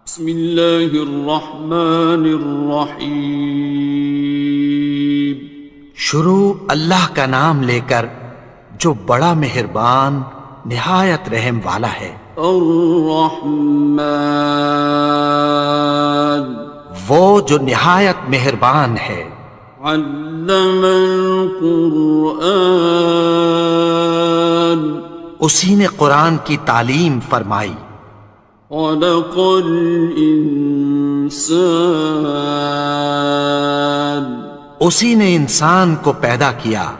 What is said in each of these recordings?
بسم اللہ الرحمن الرحیم۔ شروع اللہ کا نام لے کر جو بڑا مہربان نہایت رحم والا ہے۔ الرحمن، وہ جو نہایت مہربان ہے۔ علم القرآن، اسی نے قرآن کی تعلیم فرمائی۔ خلق الانسان، اسی نے انسان کو پیدا کیا۔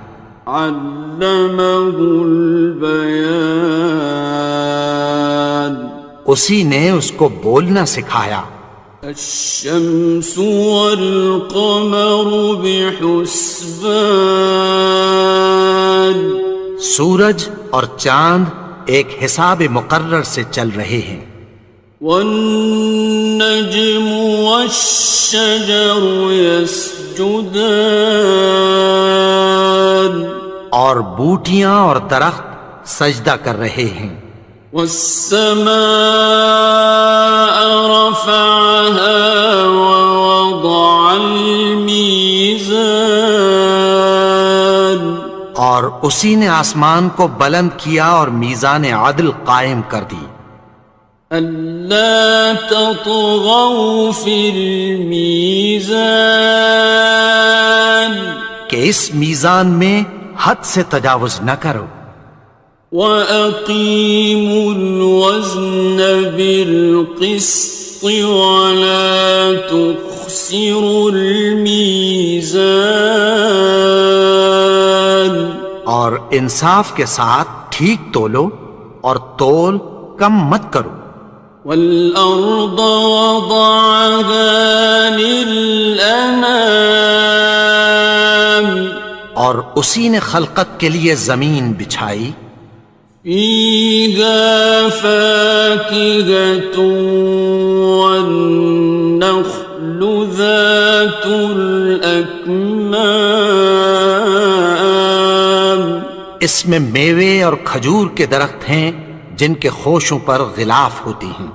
علمہ البیان، اسی نے اس کو بولنا سکھایا۔ الشمس والقمر بحسبان، سورج اور چاند ایک حساب مقرر سے چل رہے ہیں۔ والنجم والشجر يسجدان، اور بوٹیاں اور درخت سجدہ کر رہے ہیں۔ والسماء رفعها ووضع الميزان، اور اسی نے آسمان کو بلند کیا اور میزان عدل قائم کر دی۔ ألا تطغوا في الميزان، کہ اس میزان میں حد سے تجاوز نہ کرو۔ وَأَقِيمُوا الْوَزْنَ بِالْقِسْطِ وَلَا تُخْسِرُوا الْمِيزَانَ، اور انصاف کے ساتھ ٹھیک تولو اور تول کم مت کرو۔ وَالْأَرْضَ وَضَعَهَا لِلْأَنَامِ، اور اسی نے خلقت کے لیے زمین بچھائی۔ فِيهَا فَاكِهَةٌ وَالنَّخْلُ ذَاتُ الْأَكْمَامِ، اس میں میوے اور کھجور کے درخت ہیں جن کے خوشوں پر غلاف ہوتی ہیں۔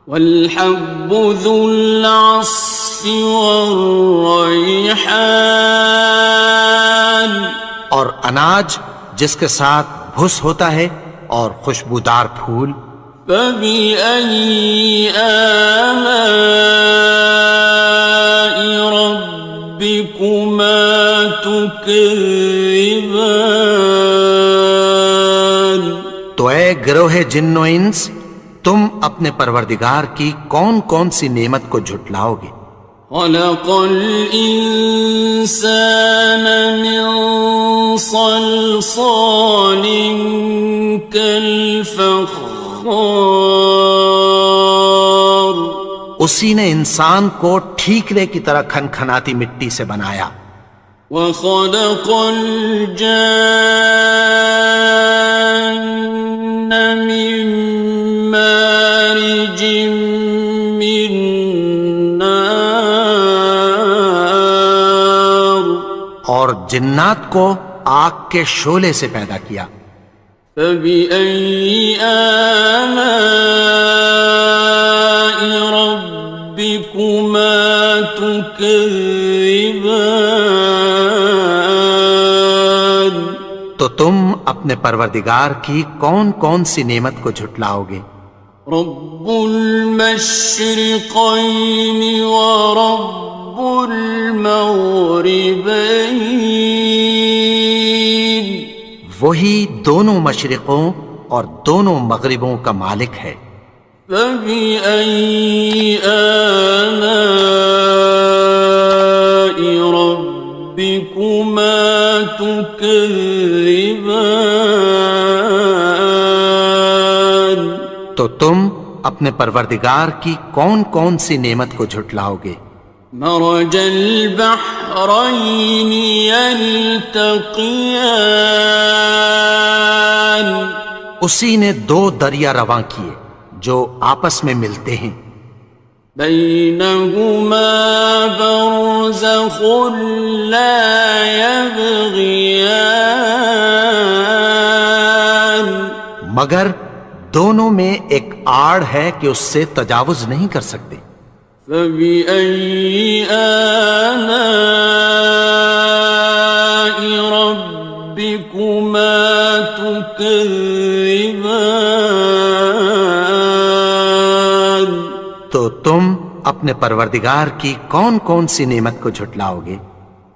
وَالْحَبُّ ذُو الْعَصْفِ وَالرَّيْحَانِ، اور اناج جس کے ساتھ بھس ہوتا ہے اور خوشبودار پھول۔ فَبِأَيِّ آلَاءِ رَبِّكُمَا تُكَذِّبَانِ، تو اے گروہ جن و انس، تم اپنے پروردگار کی کون کون سی نعمت کو جھٹلاؤ گے؟ خَلَقَ الْإِنسَانَ مِنْ صَلْصَالٍ كَالْفَخَّارِ، اسی نے انسان کو ٹھیکرے کی طرح کھنکھناتی مٹی سے بنایا۔ وَخَلَقَ الْجَانَّ مِن مَّارِجٍ مِّن نَّارٍ، اور جنات کو آگ کے شعلے سے پیدا کیا۔ فَبِأَيِّ آلَاءِ رَبِّكُمَا تُكَذِّبَانِ، تو تم اپنے پروردگار کی کون کون سی نعمت کو جھٹلاؤ گے؟ رب المشرقين ورب المغربين، وہی دونوں مشرقوں اور دونوں مغربوں کا مالک ہے۔ فَبِأَيِّ آلَاءِ رَبِّكُمَا تُكَذِّبَانِ، تو تم اپنے پروردگار کی کون کون سی نعمت کو جھٹلاؤ گے؟ مرج البحرين يلتقيان، اسی نے دو دریا رواں کیے جو آپس میں ملتے ہیں۔ بينهما برزخ لا يبغيان، مگر دونوں میں ایک آڑ ہے کہ اس سے تجاوز نہیں کر سکتے. فبأي آلاء ربكما تكذبان. تو تم اپنے پروردگار کی کون کون سی نعمت کو جھٹلاؤ گے؟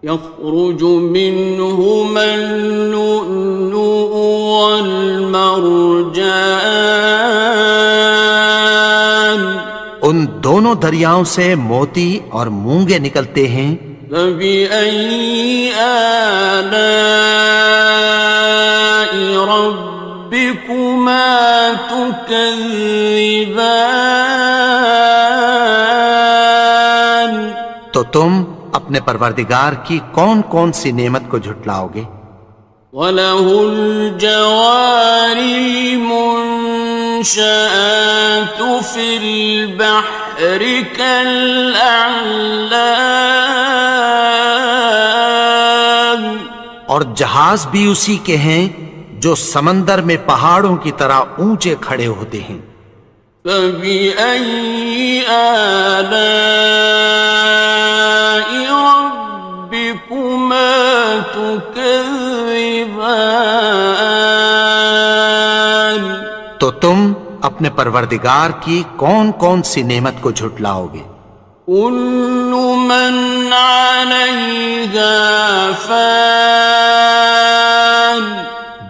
يخرج منهما اللؤلؤ والمرجان. ان دونوں دریاؤں سے موتی اور مونگے نکلتے ہیں. فبأي آلاء ربكما تكذبان. تو تم اپنے پروردگار کی کون کون سی نعمت کو جھٹلاؤ گے؟ وَلَهُ الْجَوَارِ الْمُنشَآتُ فِي الْبَحْرِ كَالْأَعْلَامِ. اور جہاز بھی اسی کے ہیں جو سمندر میں پہاڑوں کی طرح اونچے کھڑے ہوتے ہیں. فَبِأَيِّ آلَاءِ رَبِّكُمَا تُكَذِّبَانِ. تو تم اپنے پروردگار کی کون کون سی نعمت کو جھٹلاؤ گے؟ كُلُّ مَنْ عَلَيْهَا فَانٍ.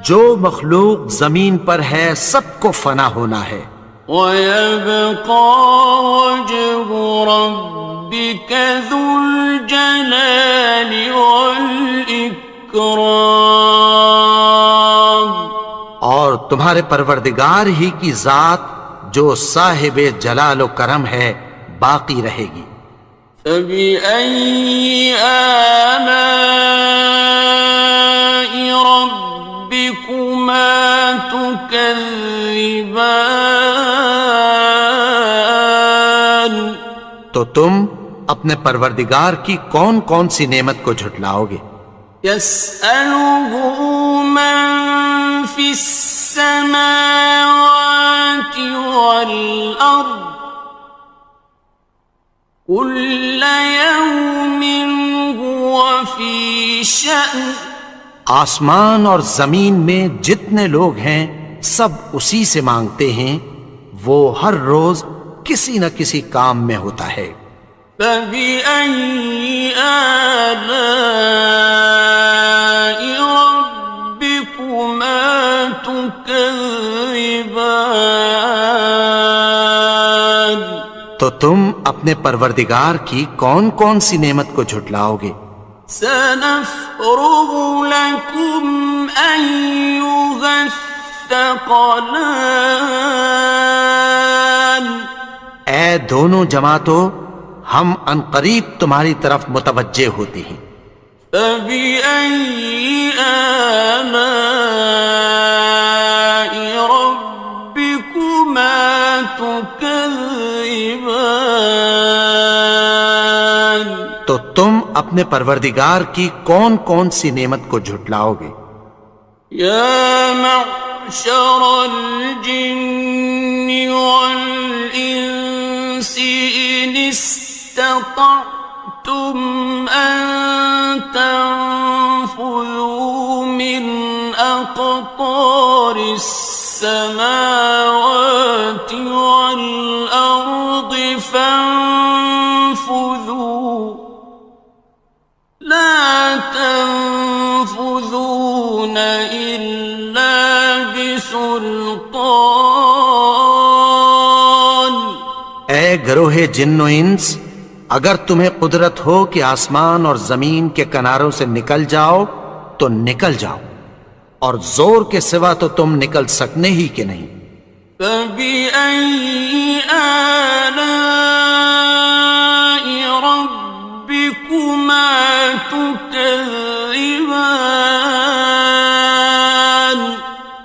جو مخلوق زمین پر ہے سب کو فنا ہونا ہے. وَيَبْقَى وَجْهُ رَبِّكَ ذُو الْجَلَالِ وَالْإِكْرَامِ. اور تمہارے پروردگار ہی کی ذات جو صاحب جلال و کرم ہے باقی رہے گی. فَبِأَيِّ آلَاءِ رَبِّكُمَا تُكَذِّبَانِ. تو تم اپنے پروردگار کی کون کون سی نعمت کو جھٹلاؤ گے؟ يَسْأَلُهُ مَن فِي السَّمَاوَاتِ وَالْأَرْضِ كُلَّ يَوْمٍ هُوَ فِي شَأْنٍ. آسمان اور زمین میں جتنے لوگ ہیں سب اسی سے مانگتے ہیں، وہ ہر روز کسی نہ کسی کام میں ہوتا ہے. فَبِأَيِّ آلَاءِ رَبِّكُمَا تُكَذِّبَانِ. تو تم اپنے پروردگار کی کون کون سی نعمت کو جھٹلاؤ گے؟ سَنَفْرُغُ لَكُمْ أَيُّهَ الثَّقَلَانِ. اے دونوں جماعتوں، ہم عنقریب تمہاری طرف متوجہ ہوتے ہیں. فَبِأَيِّ آلَاءِ رَبِّكُمَا تُكَذِّبَانِ. تو تم اپنے پروردگار کی کون کون سی نعمت کو جھٹلاؤ گے؟ يَا مَعْشَرَ الْجِنِّ وَالْإِنسِ إِنِ اسْتَطَعْتُمْ أَن تَنفُذُوا مِنْ أَقْطَارِ السَّمَاوَاتِ وَالْأَرْضِ فَانفُذُوا لَا تَنفُذُونَ إِلَّا بِسُلْطَانٍ. اے گروہ جن و انس، اگر تمہیں قدرت ہو کہ آسمان اور زمین کے کناروں سے نکل جاؤ تو نکل جاؤ، اور زور کے سوا تو تم نکل سکنے ہی کہ نہیں. فَبِأَيِّ آلَاءِ رَبِّكُمَا تُكَذِّبَانِ.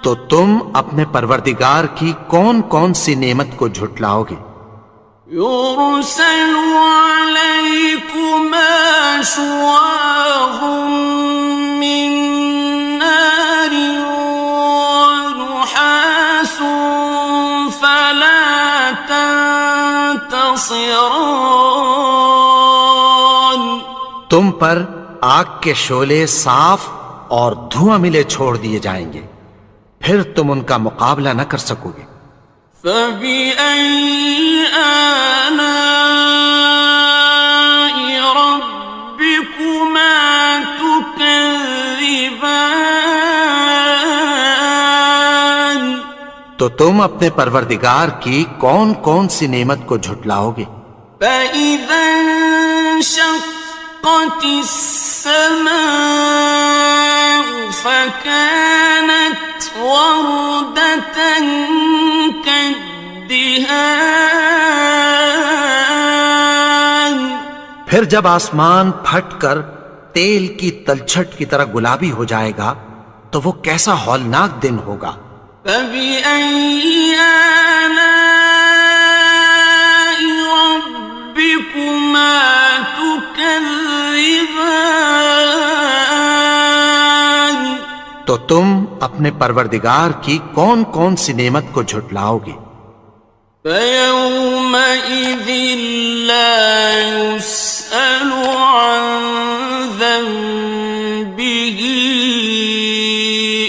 تو تم اپنے پروردگار کی کون کون سی نعمت کو جھٹلاؤ گے؟ يُرْسَلُ عَلَيْكُمَا شُوَاظٌ مِّن نَّارٍ وَنُحَاسٌ خاصران. تم پر آگ کے شعلے صاف اور دھواں ملے چھوڑ دیے جائیں گے، پھر تم ان کا مقابلہ نہ کر سکو گے۔ فبأي آلاء ربكما تكذبان. تو تم اپنے پروردگار کی کون کون سی نعمت کو جھٹلاؤ گے؟ فإذا انشقت السماء فكانت وردة كالدهان. پھر جب آسمان پھٹ کر تیل کی تلچھٹ کی طرح گلابی ہو جائے گا تو وہ کیسا ہولناک دن ہوگا۔ فبأي آلاء ربكما تكذبان. تو تم اپنے پروردگار کی کون کون سی نعمت کو جھٹلاؤ گے؟ فيومئذ لا يسأل عن ذنبه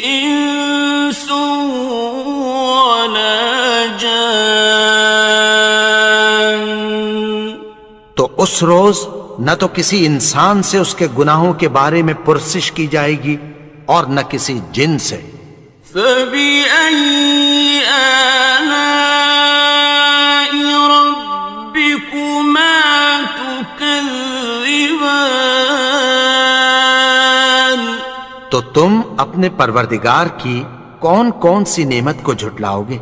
إنس ولا جان. تو اس روز نہ تو کسی انسان سے اس کے گناہوں کے بارے میں پرسش کی جائے گی اور نہ کسی جن سے۔ فبأي آلاء ربكما تكذبان. تو تم اپنے پروردگار کی کون کون سی نعمت کو جھٹلاؤ گے؟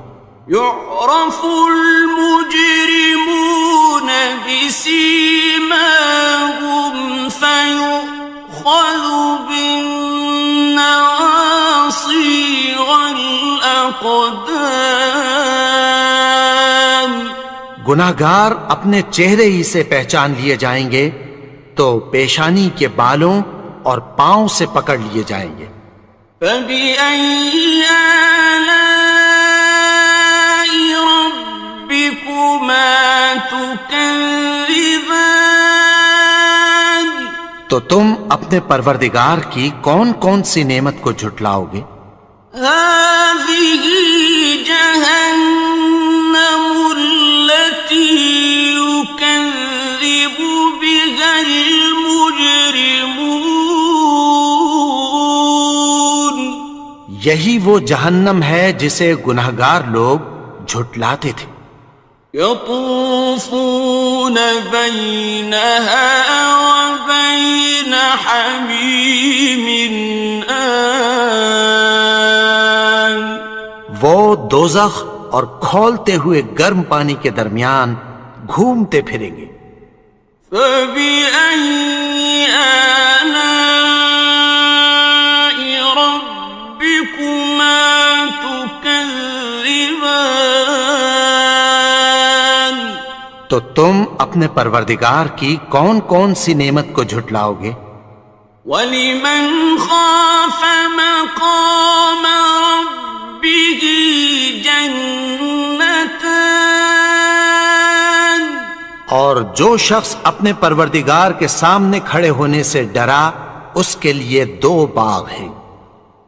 يعرف المجرمون بسيماهم فيؤخذ بالنواصي والأقدام. گناہگار اپنے چہرے ہی سے پہچان لیے جائیں گے تو پیشانی کے بالوں اور پاؤں سے پکڑ لیے جائیں گے۔ فبأي آلاء ربكما تكذبان. تو تم اپنے پروردگار کی کون کون سی نعمت کو جھٹلاؤ گے؟ هذه جهنم التي يكذب بها المجرمون. یہی وہ جہنم ہے جسے گناہگار لوگ جھٹلاتے تھے۔ يطوفون بينها وبين حميم آن. وہ دوزخ اور کھولتے ہوئے گرم پانی کے درمیان گھومتے پھریں گے۔ فبأي آلاء ربكما تكذبان. تو تم اپنے پروردگار کی کون کون سی نعمت کو جھٹلاؤ گے؟ وَلِمَنْ خَافَ مَقَامَ رَبِّهِ جَنَّتَانِ. اور جو شخص اپنے پروردگار کے سامنے کھڑے ہونے سے ڈرا اس کے لیے 2 باغ ہیں۔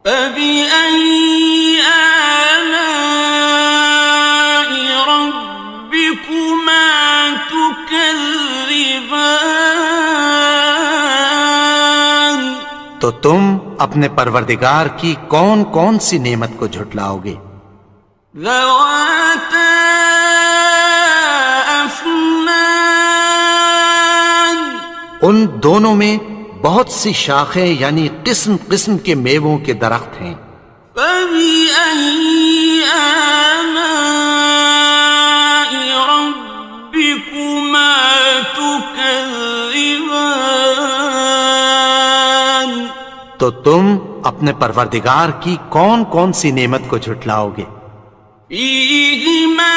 فَبِأَيِّ آلَاءِ رَبِّكُمَا تُكَذِّبَانِ. تو تم اپنے پروردگار کی کون کون سی نعمت کو جھٹلاؤ گے؟ ذَوَاتَا أَفْنَانٍ. ان دونوں میں بہت سی شاخیں یعنی قسم قسم کے میووں کے درخت ہیں۔ فَبِأَيِّ آلَاءِ رَبِّكُمَا تُكَذِّبَانِ. تو تم اپنے پروردگار کی کون کون سی نعمت کو جھٹلاؤ گے؟ فِيهِمَا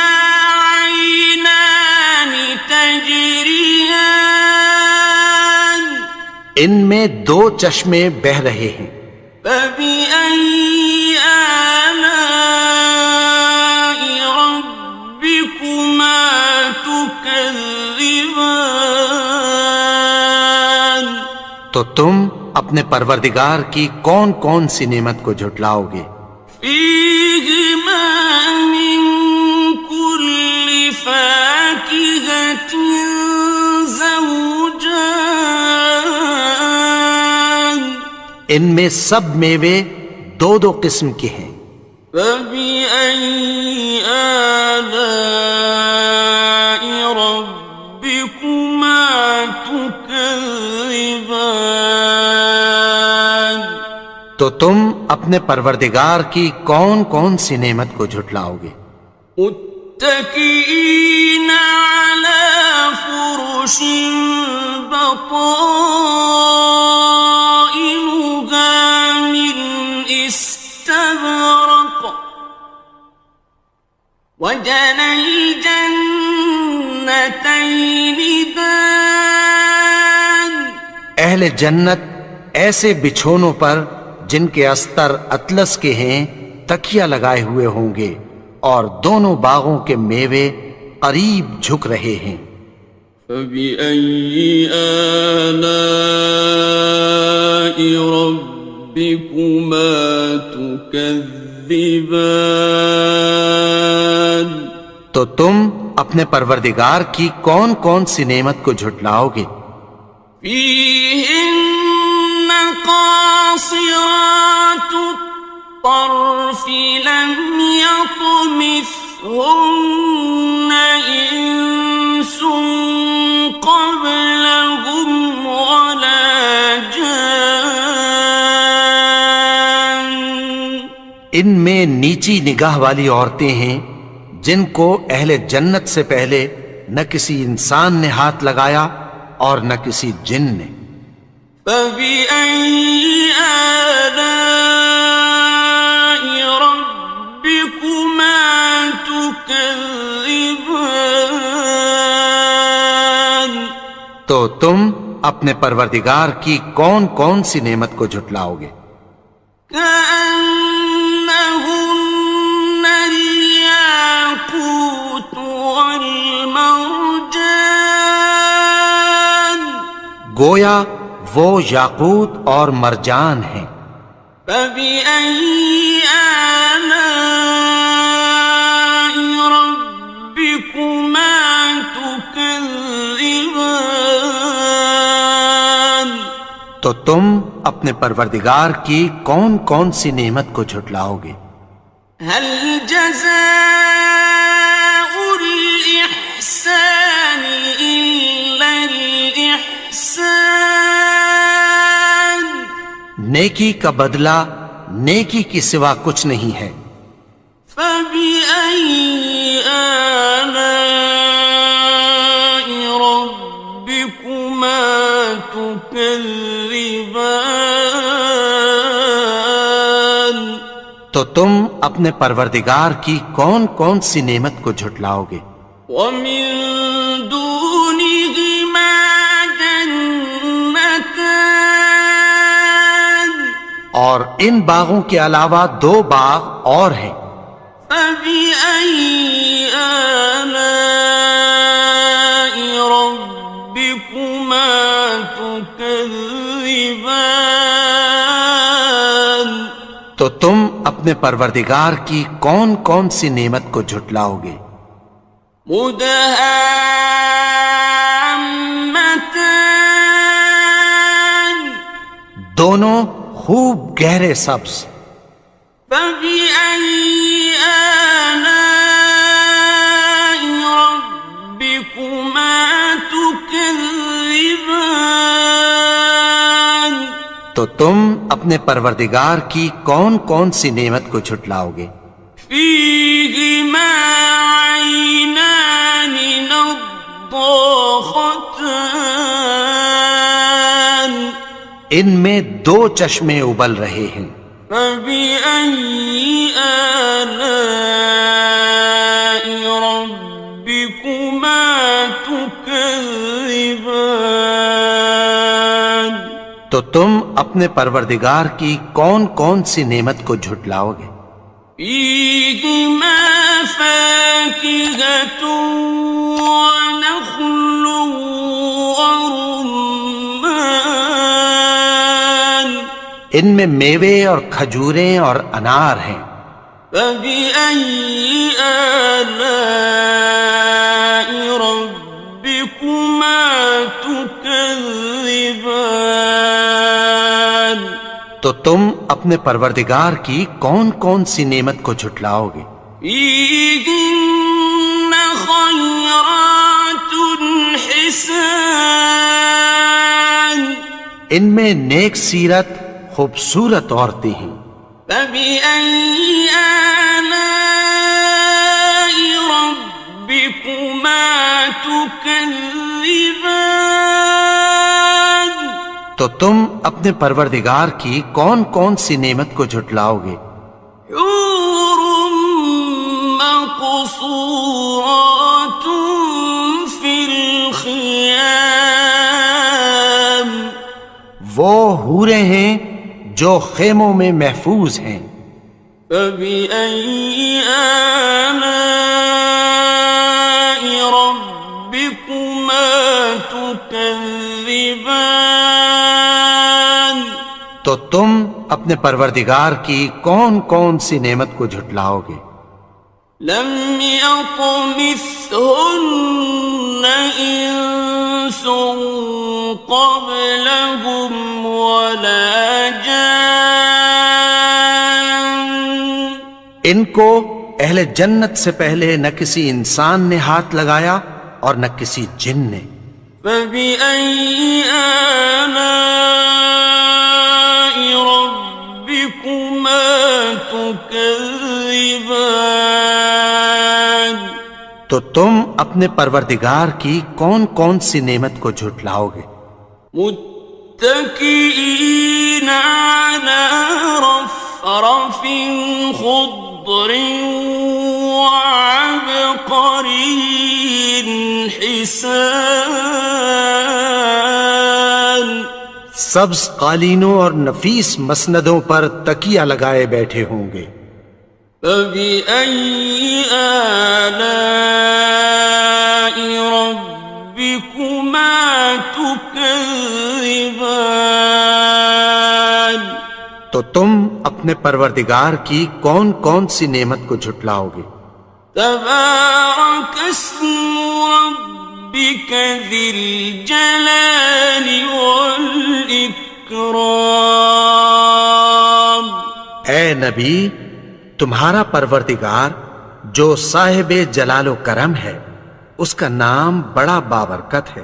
عَيْنَانِ تَجْرِيَانِ. ان میں 2 چشمے بہہ رہے ہیں۔ فَبِأَيِّ آلَاءِ رَبِّكُمَا تُكَذِّبَانِ. تكذبان تو تم اپنے پروردگار کی کون کون سی نعمت کو جھٹلاؤ گے؟ فيهما من كل فاكهة زوجان ان میں سب میوے دو دو قسم کے ہیں۔ فبأي آلاء ربكما تكذبان تو تم اپنے پروردگار کی کون کون سی نعمت کو جھٹلاؤ گے؟ متكئين على فرش بطائنها من استبرق وجنى الجنتين دان اہل جنت ایسے بچھونوں پر جن کے استر اطلس کے ہیں تکیہ لگائے ہوئے ہوں گے، اور دونوں باغوں کے میوے قریب جھک رہے ہیں۔ فبأي آلاء ربكما تكذبان تو تم اپنے پروردگار کی کون کون سی نعمت کو جھٹلاؤ گے؟ فيهن قاصرات الطرف لم يطمثهن إنس قبلهم ولا جان ان میں نیچی نگاہ والی عورتیں ہیں جن کو اہل جنت سے پہلے نہ کسی انسان نے ہاتھ لگایا اور نہ کسی جن نے۔ فبأي آلاء ربكما تكذبان تو تم اپنے پروردگار کی کون کون سی نعمت کو جھٹلاؤ گے؟ كأنهن الياقوت والمرجان گویا وہ یاقوت اور مرجان ہیں۔ فبأي آلاء ربكما تكذبان تو تم اپنے پروردگار کی کون کون سی نعمت کو جھٹلاؤ گے؟ هل جزاء الإحسان إلا الإحسان نیکی کا بدلہ نیکی کی سوا کچھ نہیں ہے۔ فبأي آلاء ربكما تكذبان تو تم اپنے پروردگار کی کون کون سی نعمت کو جھٹلاؤ گے؟ ومن دونهما جنتان اور ان باغوں کے علاوہ دو باغ اور ہیں۔ فبأي آلاء ربكما تكذبان تو تم اپنے پروردگار کی کون کون سی نعمت کو جھٹلاؤ گے؟ مدهامتان دونوں خوب گہرے سبز۔ فبأي آلاء ربكما تكذبان تو تم اپنے پروردگار کی کون کون سی نعمت کو جھٹلاؤ گے؟ فيهما عينان نضاختان ان میں دو چشمے ابل رہے ہیں۔ فبأي آلاء ربكما تكذبان تو تم اپنے پروردگار کی کون کون سی نعمت کو جھٹلاؤ گے؟ فيهما فاكهة ونخل ورمان ان میں میوے اور کھجوریں اور انار ہیں. فبأي آلاء ربكما تكذبان تو تم اپنے پروردگار کی کون کون سی نعمت کو جھٹلاؤ گے؟ فيهن خيرات حسان ان میں نیک سیرت خوبصورت عورتیں ہیں. فبأي آلاء ربكما تكذبان تو تم اپنے پروردگار کی کون کون سی نعمت کو جھٹلاؤ گے؟ حور مقصورات في الخيام وہ حوریں ہیں جو خیموں میں محفوظ ہیں. فبأي آلاء ربكما تكذبان تو تم اپنے پروردگار کی کون کون سی نعمت کو جھٹلاؤ گے؟ لم يطمثهن إنس قبلهم ولا جان ان کو اہل جنت سے پہلے نہ کسی انسان نے ہاتھ لگایا اور نہ کسی جن نے. فبأي آلاء ربكما تكذبان تو تم اپنے پروردگار کی کون کون سی نعمت کو جھٹلاؤ گے؟ متكئين على رفرف خضر وعبقري حسان سبز قالینوں اور نفیس مسندوں پر تکیہ لگائے بیٹھے ہوں گے. فبأي آلاء ربكما تكذبان تو تم اپنے پروردگار کی کون کون سی نعمت کو جھٹلاؤ گے؟ تبارك اسم ربك ذي الجلال والإكرام اے نبی، تمہارا پروردگار جو صاحب جلال و کرم ہے، اس کا نام بڑا بابرکت ہے.